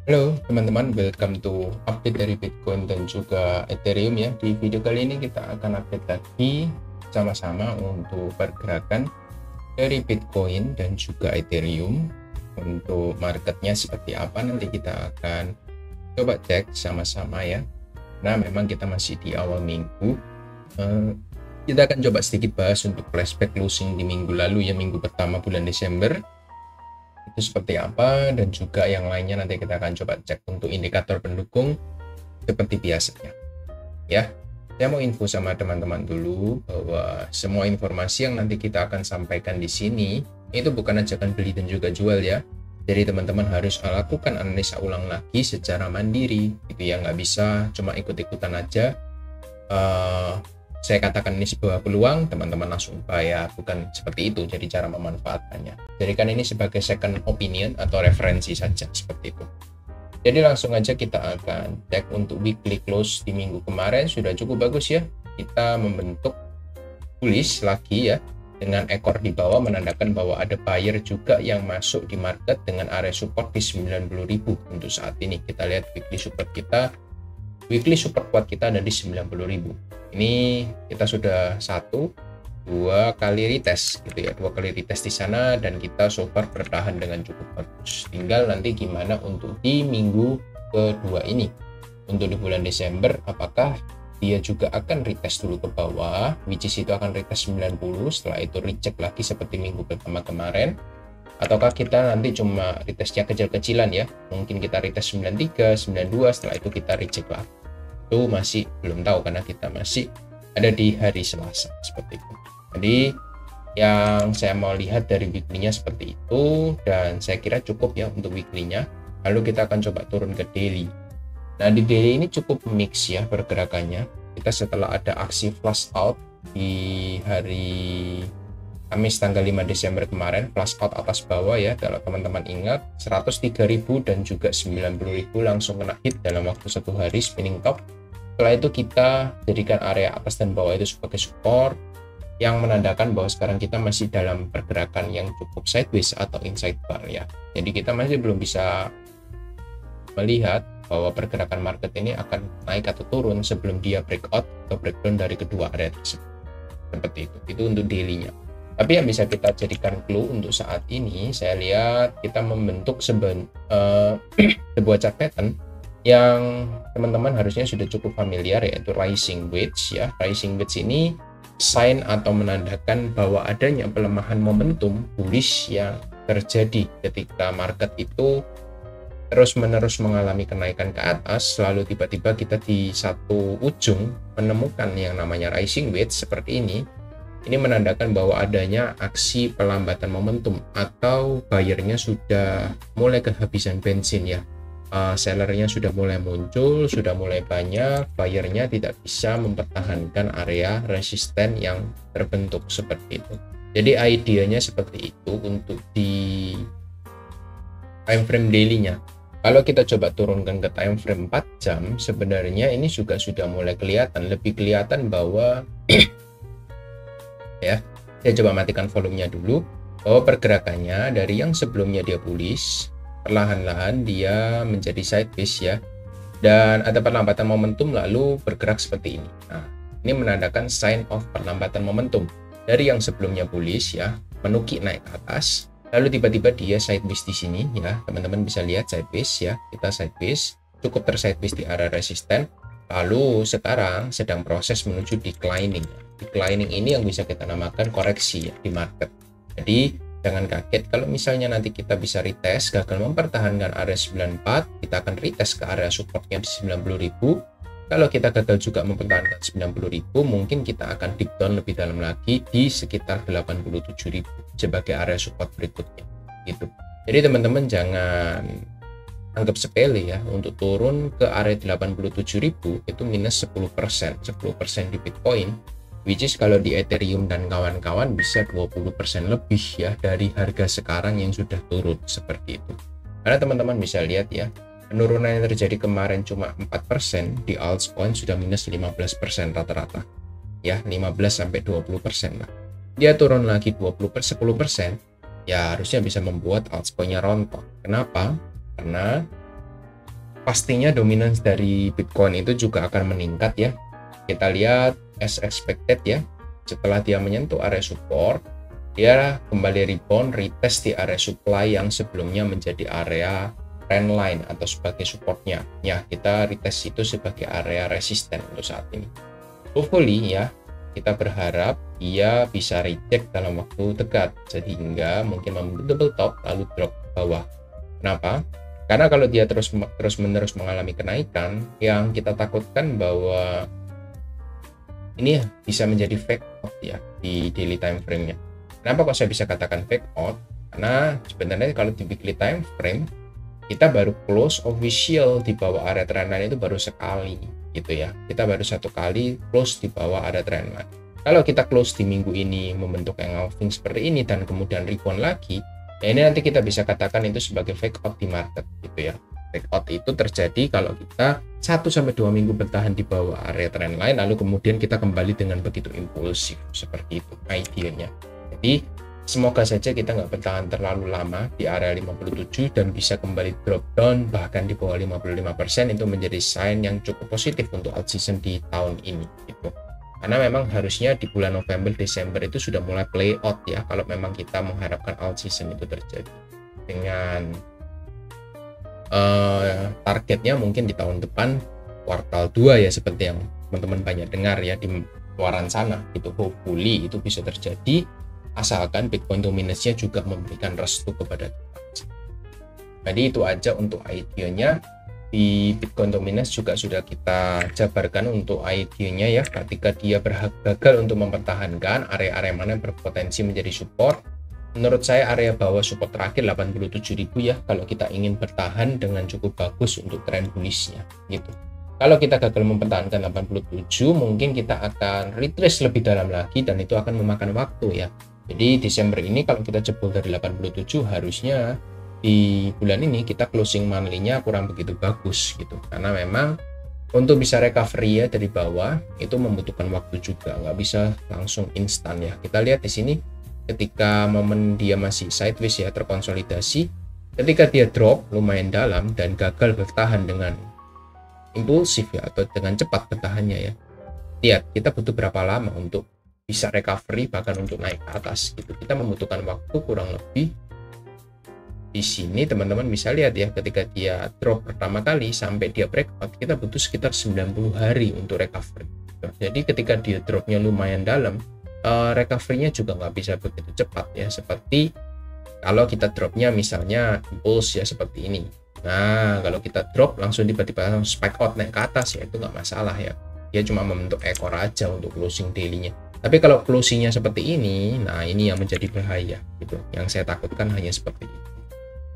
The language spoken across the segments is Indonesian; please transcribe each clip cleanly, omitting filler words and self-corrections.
Halo teman-teman, welcome to update dari Bitcoin dan juga Ethereum ya. Di video kali ini kita akan update lagi sama-sama untuk pergerakan dari Bitcoin dan juga Ethereum. Untuk marketnya seperti apa nanti kita akan coba cek sama-sama ya. Nah, memang kita masih di awal minggu. Kita akan coba sedikit bahas untuk flashback closing di minggu lalu ya, minggu pertama bulan Desember. Itu seperti apa, dan juga yang lainnya nanti kita akan coba cek untuk indikator pendukung seperti biasanya ya. Saya mau info sama teman-teman dulu bahwa semua informasi yang nanti kita akan sampaikan di sini itu bukan ajakan beli dan juga jual ya. Jadi teman-teman harus lakukan analisa ulang lagi secara mandiri gitu ya, nggak bisa cuma ikut-ikutan aja. Saya katakan ini sebuah peluang, teman-teman langsung bayar, bukan seperti itu jadi cara memanfaatkannya. Jadikan ini sebagai second opinion atau referensi saja, seperti itu. Jadi langsung aja kita akan cek untuk weekly close di minggu kemarin sudah cukup bagus ya. Kita membentuk bullish lagi ya, dengan ekor di bawah menandakan bahwa ada buyer juga yang masuk di market dengan area support di 90.000 untuk saat ini. Kita lihat weekly support kita. Weekly support kuat kita ada di 90.000. Ini kita sudah dua kali retest gitu ya, dua kali retest di sana, dan kita so far bertahan dengan cukup bagus. Tinggal nanti gimana untuk di minggu kedua ini, untuk di bulan Desember, apakah dia juga akan retest dulu ke bawah, which is itu akan retest 90, setelah itu recheck lagi seperti minggu pertama kemarin, ataukah kita nanti cuma retestnya kecil-kecilan ya, mungkin kita retest 93, 92, setelah itu kita recheck lagi. Itu masih belum tahu karena kita masih ada di hari Selasa seperti itu. Jadi yang saya mau lihat dari weekly-nya seperti itu, dan saya kira cukup ya untuk weekly-nya. Lalu kita akan coba turun ke daily. Nah, di daily ini cukup mix ya pergerakannya. Kita setelah ada aksi flash out di hari Kamis tanggal 5 Desember kemarin, flash out atas bawah ya, kalau teman-teman ingat 103.000 dan juga 90.000 langsung kena hit dalam waktu satu hari spinning top. Setelah itu kita jadikan area atas dan bawah itu sebagai support, yang menandakan bahwa sekarang kita masih dalam pergerakan yang cukup sideways atau inside bar ya. Jadi kita masih belum bisa melihat bahwa pergerakan market ini akan naik atau turun sebelum dia breakout atau breakdown dari kedua area tersebut. Seperti itu untuk daily-nya. Tapi yang bisa kita jadikan clue untuk saat ini, saya lihat kita membentuk sebuah chart pattern yang teman-teman harusnya sudah cukup familiar, yaitu rising wedge ya. Rising wedge ini sign atau menandakan bahwa adanya pelemahan momentum bullish yang terjadi ketika market itu terus-menerus mengalami kenaikan ke atas, lalu tiba-tiba kita di satu ujung menemukan yang namanya rising wedge seperti ini. Ini menandakan bahwa adanya aksi pelambatan momentum atau buyernya sudah mulai kehabisan bensin ya. Sellernya sudah mulai muncul, sudah mulai banyak, buyernya tidak bisa mempertahankan area resisten yang terbentuk seperti itu. Jadi idenya seperti itu untuk di time frame daily-nya. Kalau kita coba turunkan ke time frame 4 jam, sebenarnya ini juga sudah mulai kelihatan, lebih kelihatan bahwa ya, saya coba matikan volumenya dulu, bahwa pergerakannya dari yang sebelumnya dia bullish, perlahan-lahan dia menjadi sideways ya, dan ada perlambatan momentum lalu bergerak seperti ini. Nah, ini menandakan sign of perlambatan momentum dari yang sebelumnya bullish ya, menukik naik ke atas, lalu tiba-tiba dia sideways di sini ya, teman-teman bisa lihat sideways ya, kita sideways, cukup tersideways di area resisten, lalu sekarang sedang proses menuju declining. Declining ini yang bisa kita namakan koreksi ya di market. Jadi jangan kaget kalau misalnya nanti kita bisa retest, gagal mempertahankan area 94, kita akan retest ke area supportnya di 90.000. Kalau kita gagal juga mempertahankan 90.000, mungkin kita akan deep down lebih dalam lagi di sekitar 87.000 sebagai area support berikutnya gitu. Jadi teman-teman jangan anggap sepele ya, untuk turun ke area 87.000 itu minus 10% di Bitcoin, which is kalau di Ethereum dan kawan-kawan bisa 20% lebih ya dari harga sekarang yang sudah turun seperti itu. Karena teman-teman bisa lihat ya, penurunan yang terjadi kemarin cuma 4%, di altcoin sudah minus 15% rata-rata ya, 15-20% lah. Dia turun lagi 10%, ya harusnya bisa membuat altcoinnya rontok. Kenapa? Karena pastinya dominance dari Bitcoin itu juga akan meningkat ya. Kita lihat as expected ya, setelah dia menyentuh area support, dia kembali rebound retest di area supply yang sebelumnya menjadi area trendline atau sebagai supportnya. Ya, kita retest itu sebagai area resisten untuk saat ini. Hopefully ya, kita berharap dia bisa reject dalam waktu dekat sehingga mungkin membentuk double top lalu drop ke bawah. Kenapa? Karena kalau dia terus-menerus mengalami kenaikan, yang kita takutkan bahwa ini ya bisa menjadi fake out ya di daily time frame-nya. Kenapa kok saya bisa katakan fake out? Karena sebenarnya kalau di weekly time frame kita baru close official di bawah area trendline itu baru sekali gitu ya. Kita baru satu kali close di bawah area trendline. Kalau kita close di minggu ini membentuk engulfing seperti ini dan kemudian rebound lagi, ya ini nanti kita bisa katakan itu sebagai fake out di market gitu ya. Fake out itu terjadi kalau kita 1-2 minggu bertahan di bawah area trendline lalu kemudian kita kembali dengan begitu impulsif seperti itu idenya. Jadi semoga saja kita nggak bertahan terlalu lama di area 57 dan bisa kembali drop down bahkan di bawah 55%. Itu menjadi sign yang cukup positif untuk alt season di tahun ini gitu. Karena memang harusnya di bulan November Desember itu sudah mulai play out ya kalau memang kita mengharapkan alt season itu terjadi. Dengan targetnya mungkin di tahun depan kuartal 2 ya, seperti yang teman-teman banyak dengar ya di luaran sana gitu. Hopefully itu bisa terjadi asalkan Bitcoin dominance-nya juga memberikan restu kepada kita. Jadi itu aja untuk idenya. Di Bitcoin dominance juga sudah kita jabarkan untuk idenya ya, ketika dia gagal untuk mempertahankan area-area mana yang berpotensi menjadi support. Menurut saya area bawah support terakhir 87.000 ya, kalau kita ingin bertahan dengan cukup bagus untuk tren bullish-nya gitu. Kalau kita gagal mempertahankan 87, mungkin kita akan retrace lebih dalam lagi dan itu akan memakan waktu ya. Jadi Desember ini kalau kita jebol dari 87, harusnya di bulan ini kita closing monthly-nya kurang begitu bagus gitu. Karena memang untuk bisa recovery ya dari bawah itu membutuhkan waktu juga, nggak bisa langsung instan ya. Kita lihat di sini ketika momen dia masih sideways ya, terkonsolidasi, ketika dia drop lumayan dalam dan gagal bertahan dengan impulsif ya atau dengan cepat bertahannya ya. Lihat kita butuh berapa lama untuk bisa recovery bahkan untuk naik ke atas gitu. Kita membutuhkan waktu kurang lebih di sini teman-teman bisa lihat ya, ketika dia drop pertama kali sampai dia breakout kita butuh sekitar 90 hari untuk recovery. Jadi ketika dia dropnya lumayan dalam, recovery-nya juga nggak bisa begitu cepat ya, seperti kalau kita dropnya misalnya impulse ya seperti ini. Nah kalau kita drop langsung tiba-tiba spike out naik ke atas ya itu nggak masalah ya, dia cuma membentuk ekor aja untuk closing daily-nya. Tapi kalau closingnya seperti ini, nah ini yang menjadi bahaya gitu. Yang saya takutkan hanya seperti itu.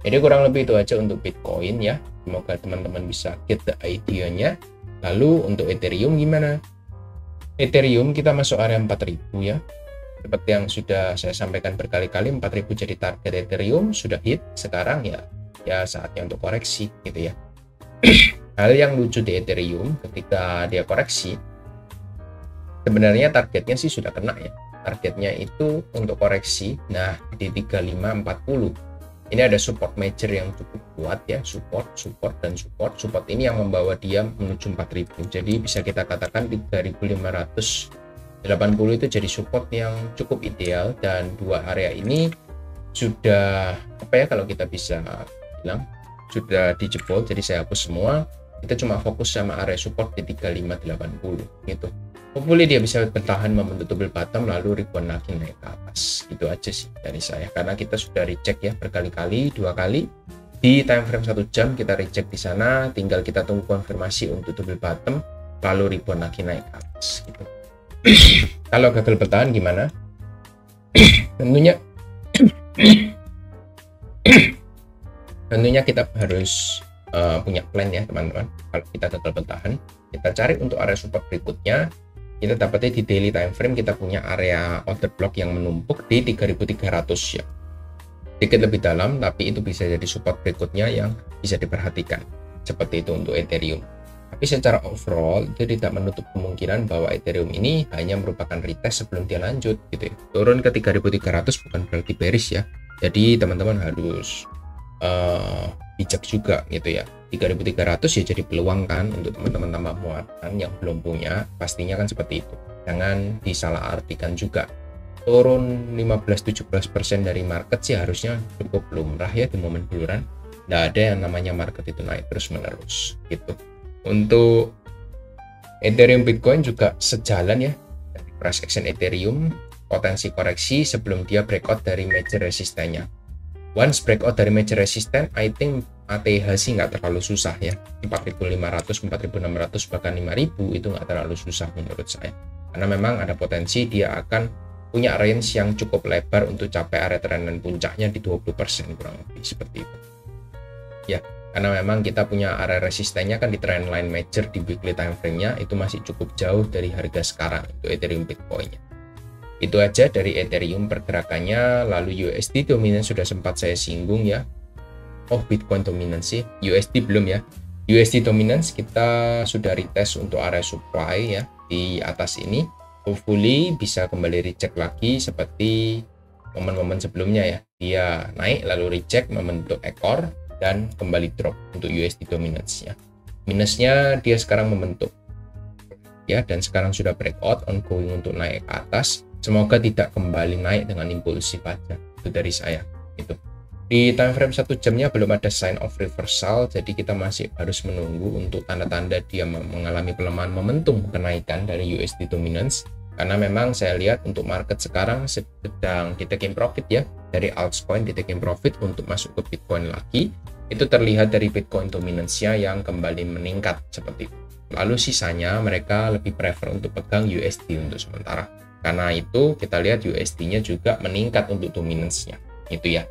Jadi kurang lebih itu aja untuk Bitcoin ya. Semoga teman-teman bisa get the idea-nya. Lalu untuk Ethereum gimana? Ethereum kita masuk area 4000 ya. Seperti yang sudah saya sampaikan berkali-kali, 4000 jadi target Ethereum sudah hit. Sekarang ya saatnya untuk koreksi gitu ya. Hal yang lucu di Ethereum ketika dia koreksi, sebenarnya targetnya sih sudah kena ya. Targetnya itu untuk koreksi, nah di 3540. Ini ada support major yang cukup kuat ya, support dan support. Support ini yang membawa dia menuju 4000. Jadi bisa kita katakan 3580 itu jadi support yang cukup ideal, dan dua area ini sudah kalau kita bisa bilang sudah dijebol. Jadi saya hapus semua. Kita cuma fokus sama area support di 3580 gitu. Hopefully dia bisa bertahan membentuk double bottom lalu rebound lagi naik ke atas. Itu aja sih dari saya, karena kita sudah recheck ya berkali-kali, 2 kali di time frame 1 jam kita recheck di sana, tinggal kita tunggu konfirmasi untuk double bottom lalu rebound lagi naik ke atas gitu. Kalau gagal bertahan gimana? tentunya kita harus punya plan ya teman-teman. Kalau kita gagal bertahan, kita cari untuk area support berikutnya. Kita dapatnya di daily time frame, kita punya area order block yang menumpuk di 3300 ya, sedikit lebih dalam, tapi itu bisa jadi support berikutnya yang bisa diperhatikan. Seperti itu untuk Ethereum. Tapi secara overall itu tidak menutup kemungkinan bahwa Ethereum ini hanya merupakan retest sebelum dia lanjut gitu ya. Turun ke 3300 bukan berarti bearish ya. Jadi teman-teman harus bijak juga gitu ya. 3.300 ya jadi peluang kan untuk teman-teman tambah muatan yang belum punya, pastinya kan seperti itu. Jangan disalahartikan juga. Turun 15-17% dari market sih harusnya cukup lumrah ya di momen buluran. Nggak ada yang namanya market itu naik terus-menerus gitu. Untuk Ethereum Bitcoin juga sejalan ya dari price action Ethereum, potensi koreksi sebelum dia breakout dari major resistennya. Once breakout dari major resistance, I think ATH sih nggak terlalu susah ya. 4.500, 4.600, bahkan 5.000 itu nggak terlalu susah menurut saya. Karena memang ada potensi dia akan punya range yang cukup lebar untuk capai area trendline puncaknya di 20% kurang lebih seperti itu. Ya, karena memang kita punya area resistennya kan di trendline major di weekly time frame-nya itu masih cukup jauh dari harga sekarang untuk Ethereum Bitcoin-nya. Itu aja dari Ethereum pergerakannya. Lalu USD dominance sudah sempat saya singgung ya. Oh, Bitcoin dominance sih, USD belum ya. USD dominance kita sudah retest untuk area supply ya di atas ini. Hopefully bisa kembali reject lagi seperti momen-momen sebelumnya ya. Dia naik lalu reject membentuk ekor dan kembali drop untuk USD dominance-nya. Minusnya dia sekarang membentuk ya, dan sekarang sudah breakout ongoing untuk naik ke atas. Semoga tidak kembali naik dengan impulsif aja. Itu dari saya. Itu. Di time frame 1 jamnya belum ada sign of reversal, jadi kita masih harus menunggu untuk tanda-tanda dia mengalami pelemahan momentum kenaikan dari USD dominance. Karena memang saya lihat untuk market sekarang sedang di taking profit ya, dari altcoin di taking profit untuk masuk ke Bitcoin lagi. Itu terlihat dari Bitcoin dominance-nya yang kembali meningkat seperti itu. Lalu sisanya mereka lebih prefer untuk pegang USD untuk sementara. Karena itu kita lihat USD-nya juga meningkat untuk dominance-nya. Itu ya.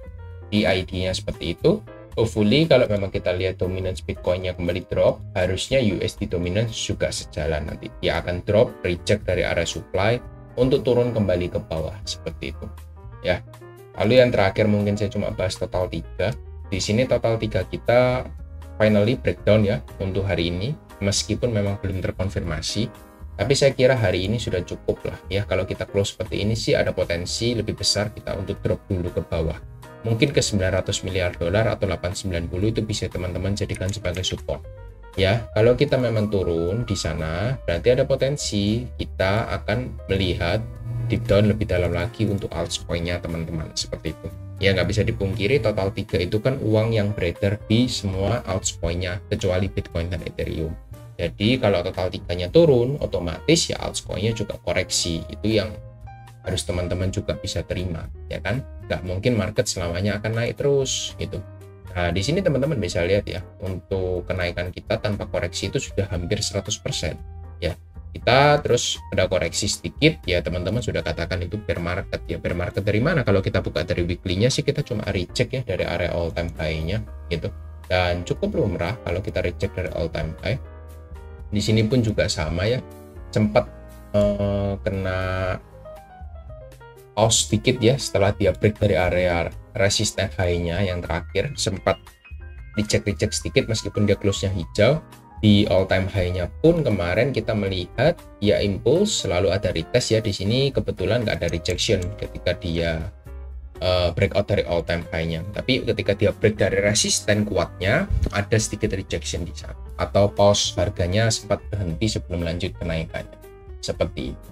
Di ID-nya seperti itu. Hopefully kalau memang kita lihat dominance Bitcoin-nya kembali drop, harusnya USD dominance juga sejalan nanti. Dia akan drop, reject dari area supply untuk turun kembali ke bawah seperti itu. Ya. Lalu yang terakhir mungkin saya cuma bahas total 3. Di sini total 3 kita finally breakdown ya untuk hari ini. Meskipun memang belum terkonfirmasi. Tapi saya kira hari ini sudah cukup lah ya. Kalau kita close seperti ini sih ada potensi lebih besar kita untuk drop dulu ke bawah. Mungkin ke 900 miliar dolar atau 890 itu bisa teman-teman jadikan sebagai support. Ya, kalau kita memang turun di sana, berarti ada potensi kita akan melihat deep down lebih dalam lagi untuk altcoin-nya teman-teman seperti itu. Ya, nggak bisa dipungkiri total 3 itu kan uang yang beredar di semua altcoin-nya kecuali Bitcoin dan Ethereum. Jadi kalau total 3-nya turun, otomatis ya altcoin-nya juga koreksi. Itu yang harus teman-teman juga bisa terima, ya kan? Nggak mungkin market selamanya akan naik terus, gitu. Nah, di sini teman-teman bisa lihat ya, untuk kenaikan kita tanpa koreksi itu sudah hampir 100%. Ya, kita terus ada koreksi sedikit, ya teman-teman sudah katakan itu bear market. Ya, bear market dari mana? Kalau kita buka dari weekly-nya sih kita cuma reject ya dari area all time high-nya, gitu. Dan cukup lumrah kalau kita reject dari all time high. Di sini pun juga sama ya, sempat kena pause sedikit ya setelah dia break dari area resisten high-nya yang terakhir, sempat reject sedikit meskipun dia close-nya hijau. Di all time high-nya pun kemarin kita melihat ya impulse selalu ada retest ya. Di sini kebetulan nggak ada rejection ketika dia breakout dari all time high-nya, tapi ketika dia break dari resisten kuatnya ada sedikit rejection di sana atau pause, harganya sempat berhenti sebelum lanjut kenaikannya seperti itu.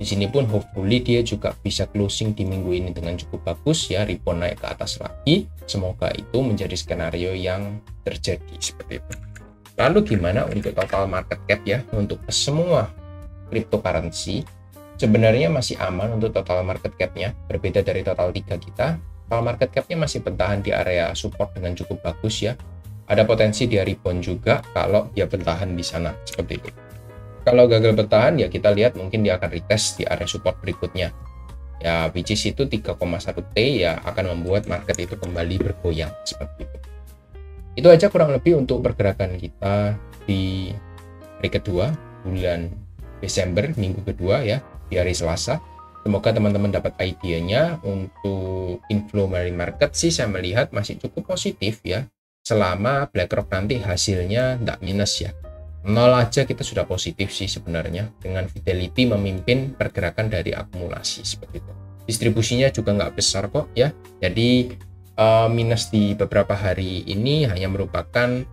Di sini pun hopefully dia juga bisa closing di minggu ini dengan cukup bagus ya, rebound naik ke atas lagi. Semoga itu menjadi skenario yang terjadi seperti itu. Lalu gimana untuk total market cap ya untuk semua cryptocurrency? Sebenarnya masih aman untuk total market cap-nya, berbeda dari total 3 kita. Total market cap-nya masih bertahan di area support dengan cukup bagus ya. Ada potensi dia rebound juga kalau dia bertahan di sana seperti itu. Kalau gagal bertahan ya kita lihat mungkin dia akan retest di area support berikutnya. Ya, which is itu 3,1 T ya akan membuat market itu kembali bergoyang seperti itu. Itu aja kurang lebih untuk pergerakan kita di hari kedua bulan Desember, minggu kedua ya, di hari Selasa. Semoga teman-teman dapat idenya. Untuk inflow dari market sih saya melihat masih cukup positif ya, selama BlackRock nanti hasilnya tidak minus ya. 0 aja kita sudah positif sih sebenarnya, dengan Fidelity memimpin pergerakan dari akumulasi seperti itu. Distribusinya juga nggak besar kok ya, jadi minus di beberapa hari ini hanya merupakan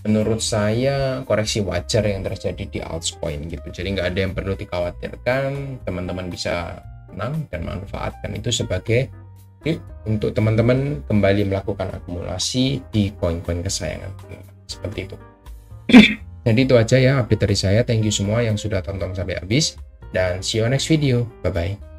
menurut saya koreksi wajar yang terjadi di altcoin gitu. Jadi nggak ada yang perlu dikhawatirkan, teman-teman bisa tenang dan manfaatkan itu sebagai tip untuk teman-teman kembali melakukan akumulasi di koin-koin kesayangan. Seperti itu. Jadi itu aja ya update dari saya. Thank you semua yang sudah tonton sampai habis, dan see you next video. Bye bye.